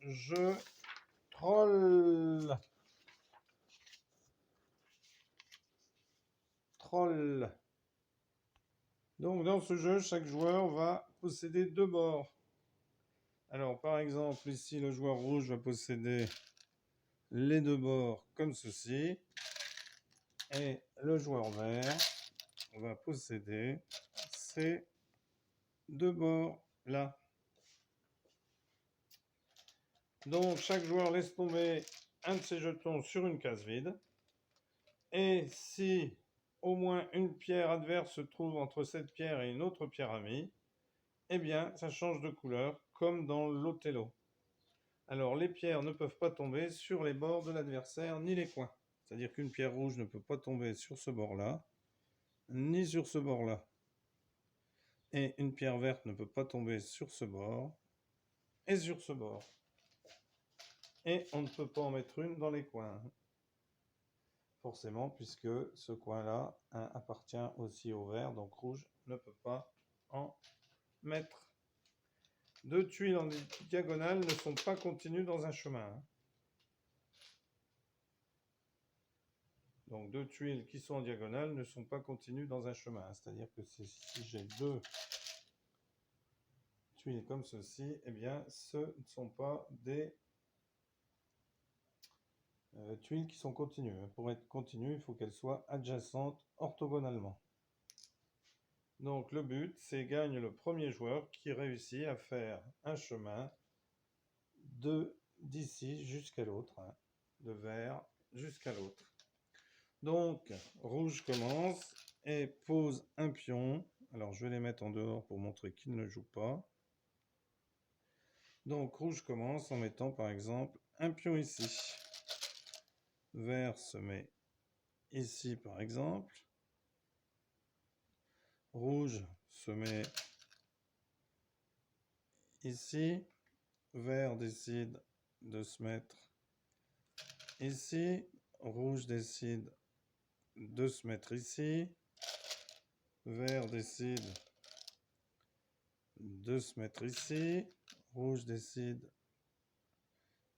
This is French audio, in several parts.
je troll. Donc dans ce jeu, chaque joueur va posséder 2 bords. Alors par exemple, ici le joueur rouge va posséder les 2 bords comme ceci. Et le joueur vert va posséder ces 2 bords là. Donc chaque joueur laisse tomber un de ses jetons sur une case vide. Et si au moins une pierre adverse se trouve entre cette pierre et une autre pierre amie, eh bien ça change de couleur comme dans l'Othello. Alors les pierres ne peuvent pas tomber sur les bords de l'adversaire ni les coins. C'est-à-dire qu'une pierre rouge ne peut pas tomber sur ce bord-là, ni sur ce bord-là. Et une pierre verte ne peut pas tomber sur ce bord et sur ce bord. Et on ne peut pas en mettre une dans les coins. Forcément, puisque ce coin-là appartient aussi au vert, donc rouge ne peut pas en mettre. 2 tuiles en diagonale ne sont pas continues dans un chemin. Donc 2 tuiles qui sont en diagonale ne sont pas continues dans un chemin. C'est-à-dire que si j'ai 2 tuiles comme ceci, eh bien ce ne sont pas des tuiles qui sont continues. Pour être continue, il faut qu'elles soient adjacentes orthogonalement. Donc le but, c'est gagne le premier joueur qui réussit à faire un chemin d'ici jusqu'à l'autre, de vert jusqu'à l'autre. Donc rouge commence et pose un pion. Alors je vais les mettre en dehors pour montrer qu'ils ne jouent pas. Donc rouge commence en mettant par exemple un pion ici. Vert se met ici par exemple. Rouge se met ici. Vert décide de se mettre ici. Rouge décide de se mettre ici. Vert décide de se mettre ici. Rouge décide...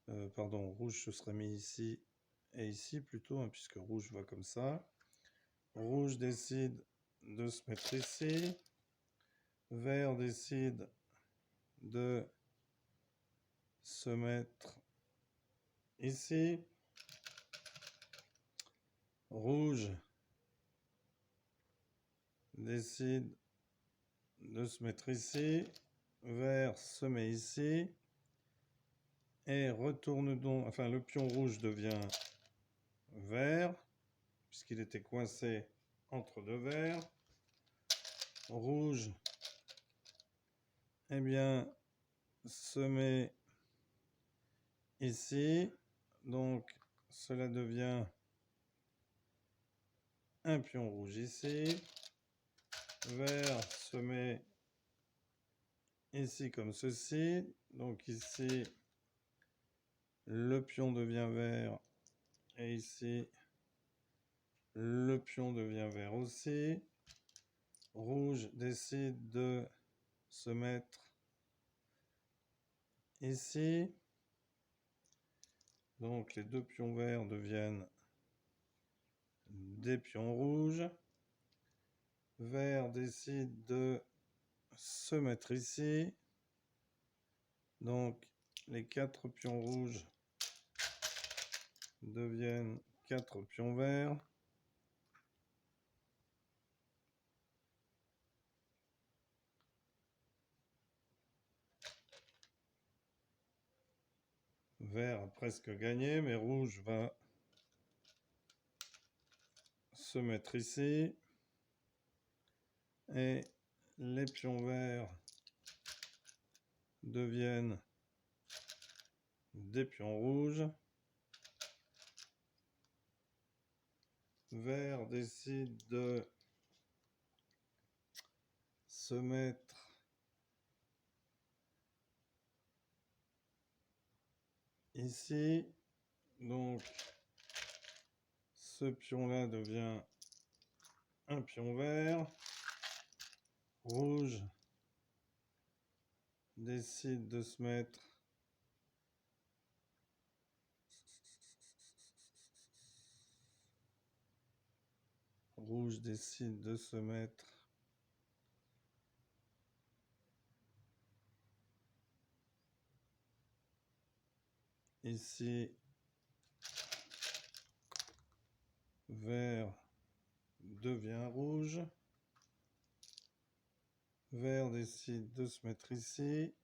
rouge se serait mis ici et ici plutôt, puisque rouge va comme ça. Rouge décide de se mettre ici. Vert décide de se mettre ici. Rouge décide de se mettre ici. Vert se met ici. Et retourne donc... Enfin, le pion rouge devient vert, puisqu'il était coincé entre 2 verts. Rouge, eh bien, se met ici. Donc, cela devient un pion rouge ici. Vert se met ici comme ceci. Donc ici, le pion devient vert. Et ici, le pion devient vert aussi. Rouge décide de se mettre ici. Donc les 2 pions verts deviennent des pions rouges. Vert décide de se mettre ici. Donc les 4 pions rouges deviennent 4 pions verts. Vert a presque gagné, mais rouge va se mettre ici. Et les pions verts deviennent des pions rouges. Vert décide de se mettre ici. Donc ce pion-là devient un pion vert. Rouge décide de se mettre Rouge décide de se mettre ici. Vert devient rouge. Vert décide de se mettre ici.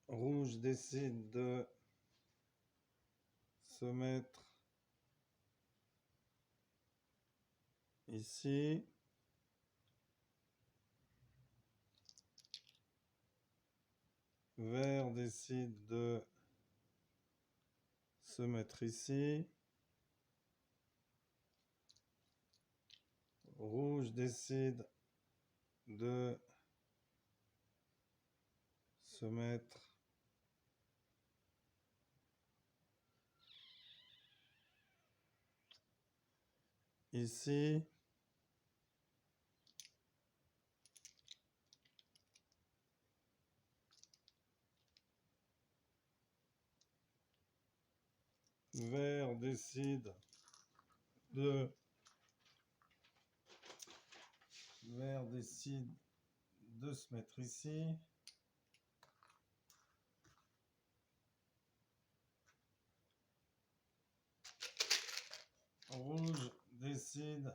Rouge décide de se mettre ici. Vert décide de se mettre ici. Rouge décide de se mettre ici. Vert décide de se mettre ici. Rouge décide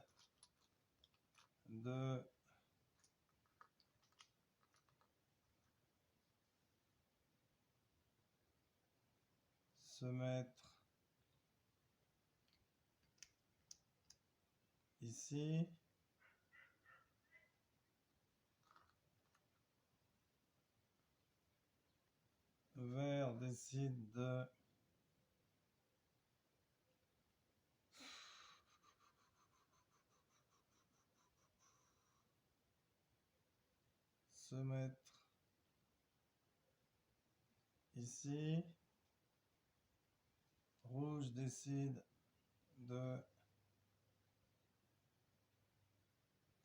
de se mettre ici. Vert décide de se mettre ici. Rouge décide de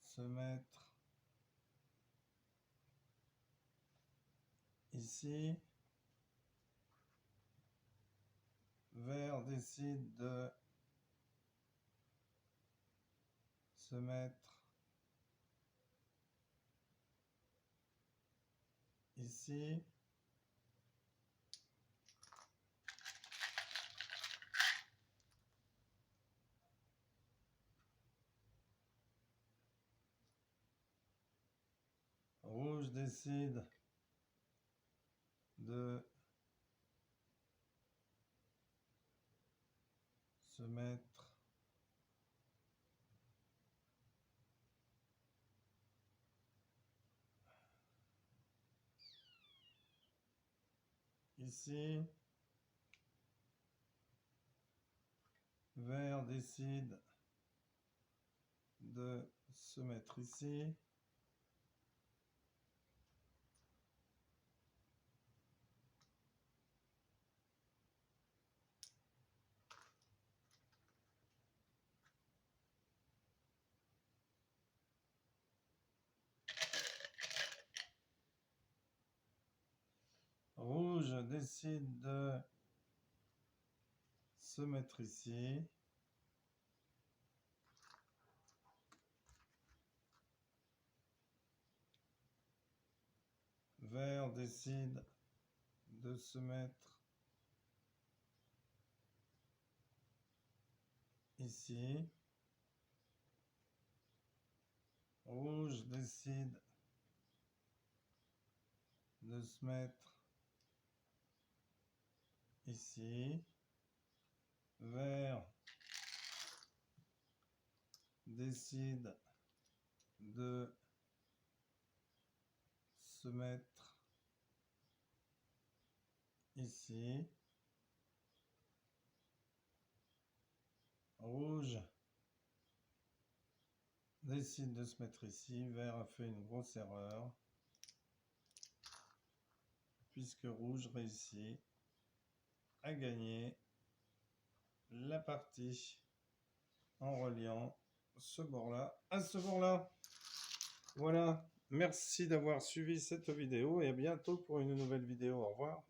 se mettre ici. Vert décide de se mettre ici. Rouge décide de se mettre ici. Vert décide de se mettre ici. Rouge décide de se mettre ici. Vert décide de se mettre ici. Rouge décide de se mettre ici. Vert décide de se mettre ici. Rouge décide de se mettre ici. Vert a fait une grosse erreur, puisque rouge réussit à gagner la partie en reliant ce bord-là à ce bord-là. Voilà, merci d'avoir suivi cette vidéo et à bientôt pour une nouvelle vidéo. Au revoir.